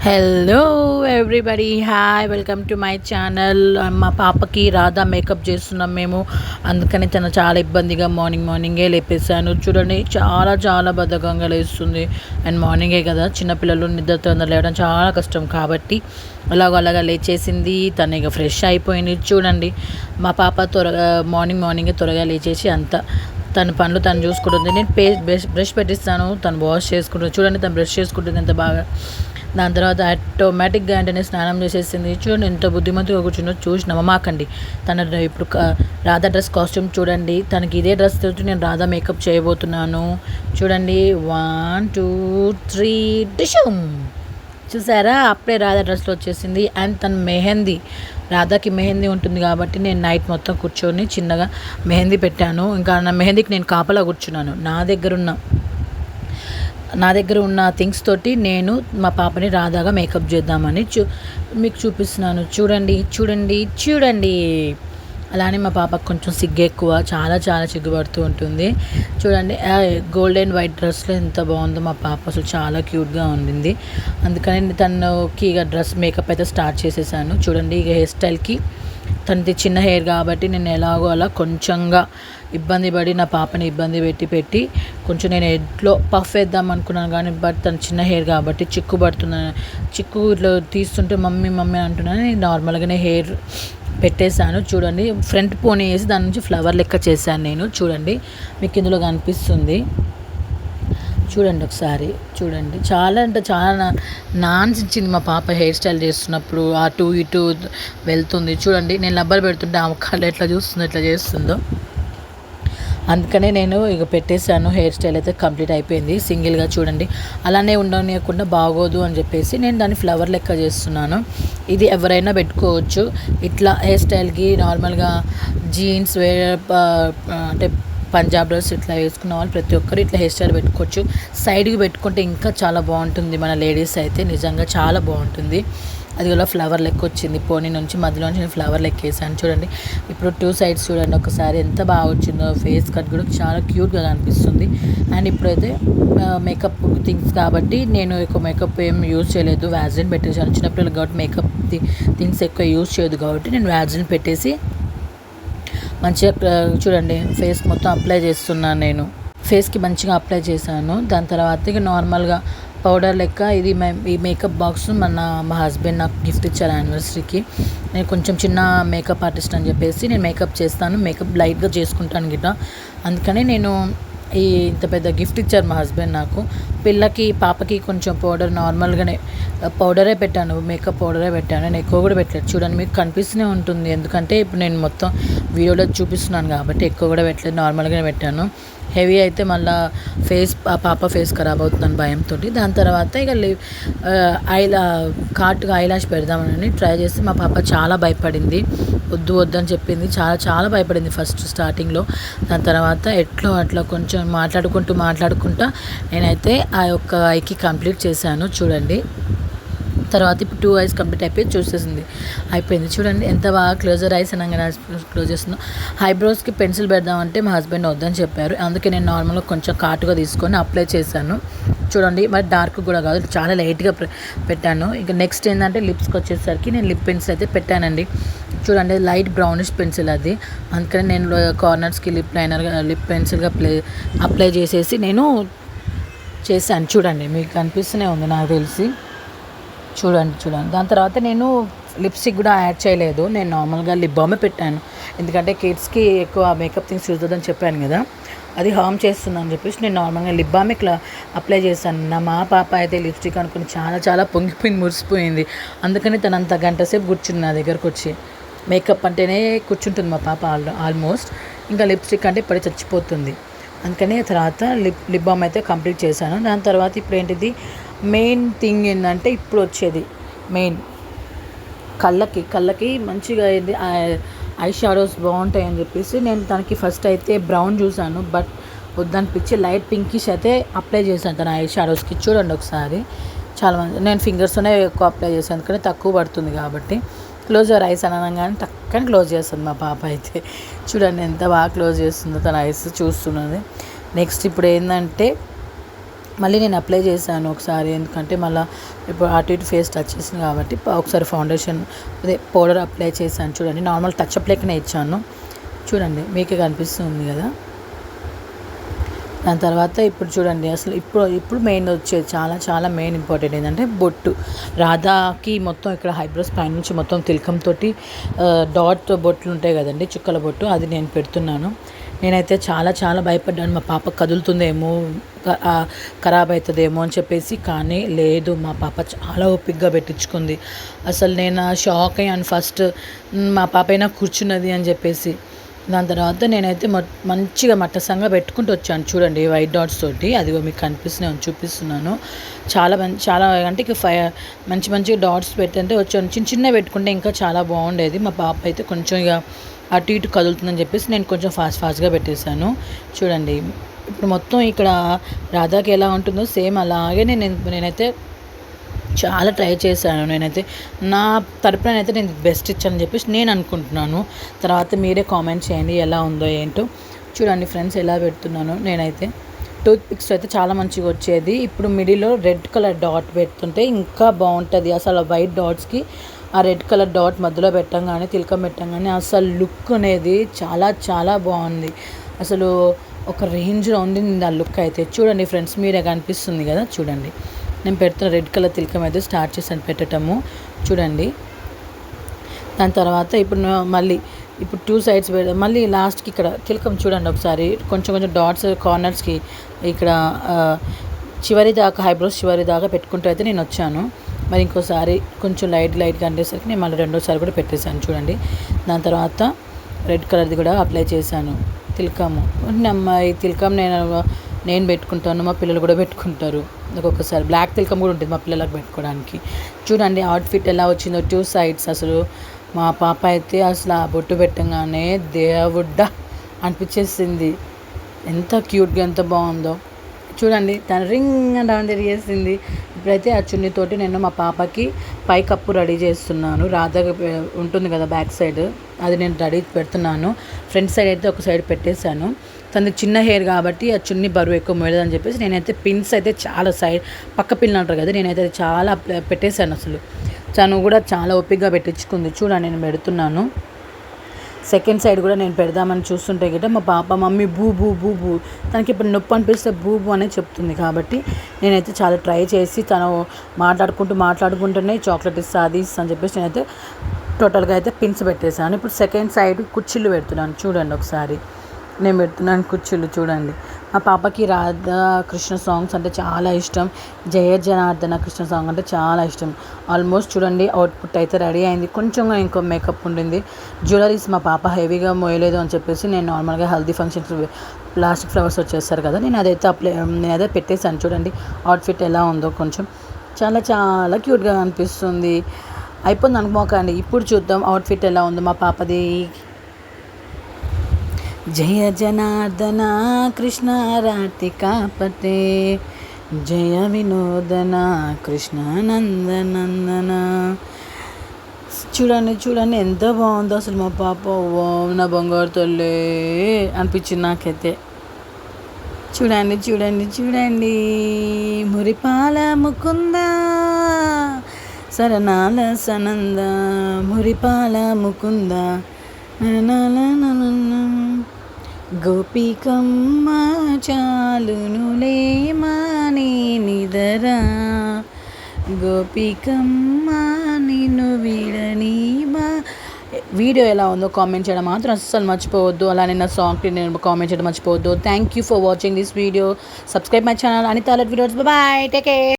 Hello everybody, hi, welcome to my channel. మా పాపకి Radha makeup చేస్తున్నాం మేము. అందుకని తను చాలా ఇబ్బందిగా మార్నింగే లేపేశాను. చూడండి, చాలా బద్ధకంగా లేస్తుంది. అండ్ మార్నింగే కదా, చిన్నపిల్లలు నిద్ర తొందర లేవడం చాలా కష్టం కాబట్టి అలాగా లేచేసింది. తను ఇక ఫ్రెష్ అయిపోయింది. చూడండి, మా పాప మార్నింగే త్వరగా లేచేసి తన పనులు తను చూసుకుంటుంది. నేను బ్రష్ పెట్టిస్తాను, తను వాష్ చేసుకుంటుంది. చూడండి, తను బ్రష్ చేసుకుంటుంది ఎంత బాగా. దాని తర్వాత ఆటోమేటిక్గా వెంటనే స్నానం చేసేసింది. చూడండి ఎంత బుద్ధిమంతుగా కూర్చుందో. చూసి నమ్మమాకండి. తన ఇప్పుడు రాధా డ్రెస్ కాస్ట్యూమ్ చూడండి. తనకి ఇదే డ్రెస్ తోటి నేను రాధా మేకప్ చేయబోతున్నాను. చూడండి, 1 2 3 డిషుమ్. చూసారా, అప్పుడే రాధా డ్రెస్లో వచ్చేసింది. అండ్ తన రాధాకి మెహందీ ఉంటుంది కాబట్టి నేను నైట్ మొత్తం కూర్చొని చిన్నగా మెహందీ పెట్టాను. ఇంకా నా మెహందీకి నేను కాపలా కూర్చున్నాను. నా దగ్గర ఉన్న థింగ్స్ తోటి నేను మా పాపని రాధాగా మేకప్ చేద్దామని మీకు చూపిస్తున్నాను. చూడండి. అలానే మా పాపకు కొంచెం సిగ్గు ఎక్కువ, చాలా సిగ్గుపడుతూ ఉంటుంది. చూడండి, గోల్డ్ అండ్ వైట్ డ్రెస్లో ఎంత బాగుందో మా పాప. అసలు చాలా క్యూట్గా ఉండింది. అందుకని తనకి ఇక డ్రెస్ మేకప్ అయితే స్టార్ట్ చేసేసాను. చూడండి, ఇక హెయిర్ స్టైల్కి తనది చిన్న హెయిర్ కాబట్టి నేను ఎలాగో అలా కొంచెంగా ఇబ్బంది పడి నా పాపని ఇబ్బంది పెట్టి కొంచెం నేను ఎడ్లో పఫ్ వేద్దాం అనుకున్నాను. కానీ బట్ తను చిన్న హెయిర్ కాబట్టి చిక్కు ఇట్లా తీస్తుంటే మమ్మీ అంటున్నాను. నేను నార్మల్గానే హెయిర్ పెట్టేశాను. చూడండి, ఫ్రంట్ పోనీ వేసి దాని నుంచి ఫ్లవర్ లెక్క చేశాను నేను. చూడండి, మీకు ఇందులో కనిపిస్తుంది. చూడండి ఒకసారి. చూడండి, చాలా నాన్సించింది మా పాప హెయిర్ స్టైల్ చేస్తున్నప్పుడు. అటు ఇటు వెళ్తుంది. చూడండి, నేను లబ్బర్ పెడుతుంటే ఆ ముఖాలు ఎట్లా చేస్తుందో. అందుకనే నేను ఇక పెట్టేశాను. హెయిర్ స్టైల్ అయితే కంప్లీట్ అయిపోయింది సింగిల్గా. చూడండి, అలానే ఉండనియకుండా బాగోదు అని చెప్పేసి నేను దాన్ని ఫ్లవర్ లెక్క చేస్తున్నాను. ఇది ఎవరైనా పెట్టుకోవచ్చు ఇట్లా హెయిర్ స్టైల్కి. నార్మల్గా జీన్స్ అంటే పంజాబ్ డ్రెస్ ఇట్లా వేసుకున్న వాళ్ళు ప్రతి ఒక్కరు ఇట్లా హెయిర్ స్టైల్ పెట్టుకోవచ్చు. సైడ్కి పెట్టుకుంటే ఇంకా చాలా బాగుంటుంది. మన లేడీస్ అయితే నిజంగా చాలా బాగుంటుంది. అది కూడా ఫ్లవర్ లెక్క వచ్చింది. పోనీ నుంచి మధ్యలో నుంచి నేను ఫ్లవర్ లెక్క వేసాను. చూడండి, ఇప్పుడు 2 సైడ్స్ చూడండి ఒకసారి ఎంత బాగా వచ్చిందో. ఫేస్ కట్ కూడా చాలా క్యూట్గా కనిపిస్తుంది. అండ్ ఇప్పుడైతే మేకప్ థింగ్స్ కాబట్టి నేను ఎక్కువ మేకప్ ఏం యూజ్ చేయలేదు. వ్యాజిలిన్ పెట్టేసాను. చిన్నపిల్లలు కాబట్టి మేకప్ థింగ్స్ ఎక్కువ యూజ్ చేయదు కాబట్టి నేను వ్యాజిలిన్ పెట్టేసి మంచిగా చూడండి ఫేస్ మొత్తం అప్లై చేస్తున్నాను. నేను ఫేస్కి మంచిగా అప్లై చేశాను. దాని తర్వాత ఇక నార్మల్గా పౌడర్ లెక్క ఈ మేకప్ బాక్స్ మా హస్బెండ్ నాకు గిఫ్ట్ ఇచ్చారు యానివర్సరీకి. నేను కొంచెం చిన్న మేకప్ ఆర్టిస్ట్ అని చెప్పేసి నేను మేకప్ చేస్తాను. మేకప్ లైట్గా చేసుకుంటాను గిట్ట. అందుకని నేను ఇంత పెద్ద గిఫ్ట్ ఇచ్చారు మా హస్బెండ్ నాకు. పాపకి కొంచెం పౌడర్ నార్మల్గానే పౌడరే పెట్టాను. మేకప్ పౌడరే పెట్టాను. నేను ఎక్కువ కూడా పెట్టలేదు. చూడండి, మీకు కనిపిస్తూనే ఉంటుంది. ఎందుకంటే ఇప్పుడు నేను మొత్తం వీడియోలో చూపిస్తున్నాను కాబట్టి ఎక్కువ కూడా పెట్టలేదు. నార్మల్గానే పెట్టాను. హెవీ అయితే మళ్ళీ పాప ఫేస్ ఖరాబ్ అవుతుందని భయంతో. దాని తర్వాత ఇక కాటుగా ఐలాష్ పెడదామని ట్రై చేస్తే మా పాప చాలా భయపడింది. వద్దని చెప్పింది. చాలా భయపడింది ఫస్ట్ స్టార్టింగ్లో. దాని తర్వాత అట్లా కొంచెం మాట్లాడుకుంటా నేనైతే ఆ యొక్క ఐకి కంప్లీట్ చేశాను. చూడండి, తర్వాత ఇప్పుడు 2 ఐస్ కంప్లీట్ అయిపోయింది. చూడండి ఎంత బాగా క్లోజర్ ఐస్ అనగానే క్లోజ్ చేస్తుందో. ఐబ్రోస్కి పెన్సిల్ పెడదామంటే మా హస్బెండ్ వద్దని చెప్పారు. అందుకే నేను నార్మల్గా కొంచెం కాటుగా తీసుకొని అప్లై చేశాను. చూడండి, మరి డార్క్ కూడా కాదు, చాలా లైట్గా పెట్టాను. ఇక నెక్స్ట్ ఏంటంటే లిప్స్కి వచ్చేసరికి నేను లిప్ పెన్సిల్ అయితే పెట్టానండి. చూడండి, లైట్ బ్రౌనిష్ పెన్సిల్ అది. అందుకని నేను కార్నర్స్కి లిప్ పెన్సిల్గా అప్లై చేసేసి నేను చేశాను. చూడండి, మీకు కనిపిస్తూనే ఉంది నాకు తెలిసి. చూడండి. దాని తర్వాత నేను లిప్స్టిక్ కూడా యాడ్ చేయలేదు. నేను నార్మల్గా లిప్ బామే పెట్టాను. ఎందుకంటే కిడ్స్కి ఎక్కువ మేకప్ థింగ్స్ చూద్దని చెప్పాను కదా, అది హార్మ్ చేస్తుందని చెప్పేసి నేను నార్మల్గా లిప్ బామే అప్లై చేశాను. మా పాప అయితే లిప్స్టిక్ అనుకుని చాలా పొంగిపోయింది, మురిసిపోయింది. అందుకని తనంత గంట సేపు కూర్చుంది నా దగ్గరకు వచ్చి. మేకప్ అంటేనే కూర్చుంటుంది మా పాప ఆల్మోస్ట్. ఇంకా లిప్స్టిక్ అంటే ఇప్పుడే చచ్చిపోతుంది. అందుకని తర్వాత లిప్ బామ్ అయితే కంప్లీట్ చేశాను. దాని తర్వాత ఇప్పుడు ఏంటిది మెయిన్ థింగ్ ఏంటంటే ఇప్పుడు వచ్చేది మెయిన్ కళ్ళకి మంచిగా అయింది. ఐ షాడోస్ బాగుంటాయని చెప్పేసి నేను తనకి ఫస్ట్ అయితే బ్రౌన్ చూసాను. బట్ వద్దనిపించి లైట్ పింకిష్ అయితే అప్లై చేశాను తన ఐ షాడోస్కి. చూడండి ఒకసారి, నేను ఫింగర్స్తోనే ఎక్కువ అప్లై చేశాను ఎందుకంటే తక్కువ పడుతుంది కాబట్టి. క్లోజ్ యువర్ ఐస్ అనగానే టక్కని క్లోజ్ చేస్తుంది మా పాప అయితే. చూడండి ఎంత బాగా క్లోజ్ చేస్తుందో తన ఐస్ చూస్తున్నది. నెక్స్ట్ ఇప్పుడు ఏంటంటే మళ్ళీ నేను అప్లై చేశాను ఒకసారి, ఎందుకంటే మళ్ళీ ఇప్పుడు అటు ఇటు ఫేస్ టచ్ చేసింది కాబట్టి ఒకసారి ఫౌండేషన్ అదే పౌడర్ అప్లై చేశాను. చూడండి, నార్మల్ టచ్ అప్ లెక్కనే ఇచ్చాను. చూడండి, మీకే కనిపిస్తుంది కదా. దాని తర్వాత ఇప్పుడు చూడండి, అసలు ఇప్పుడు మెయిన్ వచ్చేది చాలా చాలా మెయిన్ ఇంపార్టెంట్ ఏంటంటే బొట్టు. రాధాకి మొత్తం ఇక్కడ ఐబ్రోస్ పైనుంచి మొత్తం తిలకంతో డాట్ బొట్లు ఉంటాయి కదండి, చుక్కల బొట్టు, అది నేను పెడుతున్నాను. నేనైతే చాలా చాలా భయపడ్డాను, మా పాప కదులుతుందేమో, ఖరాబ్ అవుతుందేమో అని చెప్పేసి. కానీ లేదు, మా పాప చాలా ఓపికగా పెట్టించుకుంది. అసలు నేను షాక్ అయ్యాను ఫస్ట్, మా పాప అయినా కూర్చున్నది అని చెప్పేసి. దాని తర్వాత నేనైతే మంచిగా మట్టసంగా పెట్టుకుంటూ వచ్చాను. చూడండి, వైట్ డాట్స్ తోటి, అదిగో మీకు కనిపిస్తున్నాను, చూపిస్తున్నాను. చాలా అంటే ఇక మంచిగా డాట్స్ పెట్టంటే వచ్చాను. చిన్న పెట్టుకుంటే ఇంకా చాలా బాగుండేది. మా పాప అయితే కొంచెం ఇక అటు ఇటు కదులుతుందని చెప్పేసి నేను కొంచెం ఫాస్ట్గా పెట్టేశాను. చూడండి, ఇప్పుడు మొత్తం ఇక్కడ రాధాకి ఎలా ఉంటుందో సేమ్ అలాగే నేనైతే చాలా ట్రై చేశాను. నేనైతే నా తరపునైతే నేను బెస్ట్ ఇచ్చానని చెప్పేసి నేను అనుకుంటున్నాను. తర్వాత మీరే కామెంట్ చేయండి ఎలా ఉందో ఏంటో. చూడండి ఫ్రెండ్స్, ఎలా పెడుతున్నాను నేనైతే. టూత్ పిక్స్ అయితే చాలా మంచిగా వచ్చేది. ఇప్పుడు మిడిల్లో రెడ్ కలర్ డాట్ పెడుతుంటే ఇంకా బాగుంటుంది. అసలు వైట్ డాట్స్కి ఆ రెడ్ కలర్ డాట్ మధ్యలో పెట్టంగానే, తిలకం పెట్టంగానే అసలు లుక్ అనేది చాలా చాలా బాగుంది. అసలు ఒక రేంజ్లో ఉంది ఆ లుక్ అయితే. చూడండి ఫ్రెండ్స్, మీరే కనిపిస్తుంది కదా. చూడండి, నేను పెడుతున్న రెడ్ కలర్ తిలకం అయితే స్టార్ట్ చేశాను పెట్టడము. చూడండి, దాని తర్వాత ఇప్పుడు 2 సైడ్స్ పెడదాం. మళ్ళీ లాస్ట్కి ఇక్కడ తిలకం చూడండి ఒకసారి, కొంచెం డాట్స్ కార్నర్స్కి ఇక్కడ చివరి దాకా, ఐబ్రోస్ చివరి దాకా పెట్టుకుంటూ అయితే నేను వచ్చాను. మరి ఇంకోసారి కొంచెం లైట్గా అంటేసరికి నేను మళ్ళీ రెండోసారి కూడా పెట్టేశాను. చూడండి, దాని తర్వాత రెడ్ కలర్ది కూడా అప్లై చేశాను తిలకము. ఈ తిలకం నేను పెట్టుకుంటాను, మా పిల్లలు కూడా పెట్టుకుంటారు. ఒక్కొక్కసారి బ్లాక్ తిలకం కూడా ఉంటుంది మా పిల్లలకు పెట్టుకోవడానికి. చూడండి అవుట్ఫిట్ ఎలా వచ్చిందో, 2 సైడ్స్. అసలు మా పాప అయితే అసలు ఆ బొట్టు పెట్టగానే దేవుడ్డా అనిపించేసింది. ఎంత క్యూట్గా, ఎంత బాగుందో చూడండి. తను రింగ్ అని రౌండ్ తిరిగేసింది. ఇప్పుడైతే ఆ చున్నీతోటి నేను మా పాపకి పై కప్పు రెడీ చేస్తున్నాను. రాధగా ఉంటుంది కదా బ్యాక్ సైడ్, అది నేను రెడీ పెడుతున్నాను. ఫ్రంట్ సైడ్ అయితే ఒక సైడ్ పెట్టేశాను. తనది చిన్న హెయిర్ కాబట్టి ఆ చున్నీ బరువు ఎక్కువ మోయలేదని చెప్పేసి నేనైతే పిన్స్ అయితే చాలా పక్క పిన్ అంటారు కదా, నేనైతే చాలా పెట్టేశాను. అసలు తను కూడా చాలా ఓపికగా పెట్టించుకుంది. చూడండి, నేను పెడుతున్నాను. సెకండ్ సైడ్ కూడా నేను పెడదామని చూస్తుంటే గిట్ట మా పాప మమ్మీ బూ బూ బూ బూ, తనకి ఇప్పుడు నొప్పి అనిపిస్తే బూ బూ అనేది చెప్తుంది. కాబట్టి నేనైతే చాలా ట్రై చేసి తను మాట్లాడుకుంటూనే చాక్లెట్ ఇస్తా, అది ఇస్తా అని చెప్పేసి నేనైతే టోటల్గా అయితే పిన్స్ పెట్టేశాను. ఇప్పుడు సెకండ్ సైడ్ కుర్చీలు పెడుతున్నాను. చూడండి ఒకసారి, నేను పెడుతున్నాను కుర్చీలు. చూడండి, మా పాపకి రాధా కృష్ణ సాంగ్స్ అంటే చాలా ఇష్టం. జయ జనార్దన కృష్ణ సాంగ్ అంటే చాలా ఇష్టం. ఆల్మోస్ట్ చూడండి అవుట్పుట్ అయితే రెడీ అయింది. కొంచెంగా ఇంకో మేకప్ ఉండింది. జ్యువెలరీస్ మా పాప హెవీగా మోయలేదు అని చెప్పేసి నేను నార్మల్గా హెల్దీ ఫంక్షన్స్ ప్లాస్టిక్ ఫ్లవర్స్ వచ్చేస్తారు కదా, నేనైతే పెట్టేశాను. చూడండి అవుట్ఫిట్ ఎలా ఉందో, కొంచెం చాలా చాలా క్యూట్గా అనిపిస్తుంది. అయిపోయింది అనుకోకండి, ఇప్పుడు చూద్దాం అవుట్ఫిట్ ఎలా ఉందో మా పాపది. జయ జనార్దన కృష్ణ రాధికాపతే, జయ వినోదన కృష్ణ నందనందన. చూడండి ఎంత బాగుందో అసలు మా పాప. నా బంగారు తల్లి అనిపించింది నాకైతే. చూడండి మురిపాల ముకుంద, సరణాల సనంద, మురిపాల ముకుంద, గోపికమ్మ చాలునులే మాని నిదరా, గోపికమ్మ నిన్ను వీడని మా. వీడియో ఎలా ఉందో కామెంట్ చేయడం మాత్రం అస్సలు మర్చిపోవద్దు. అలానే నా సాంగ్కి నేను కామెంట్ చేయడం మర్చిపోవద్దు. Thank you for watching this video. Subscribe my channel Anitha videos. Bye, take care.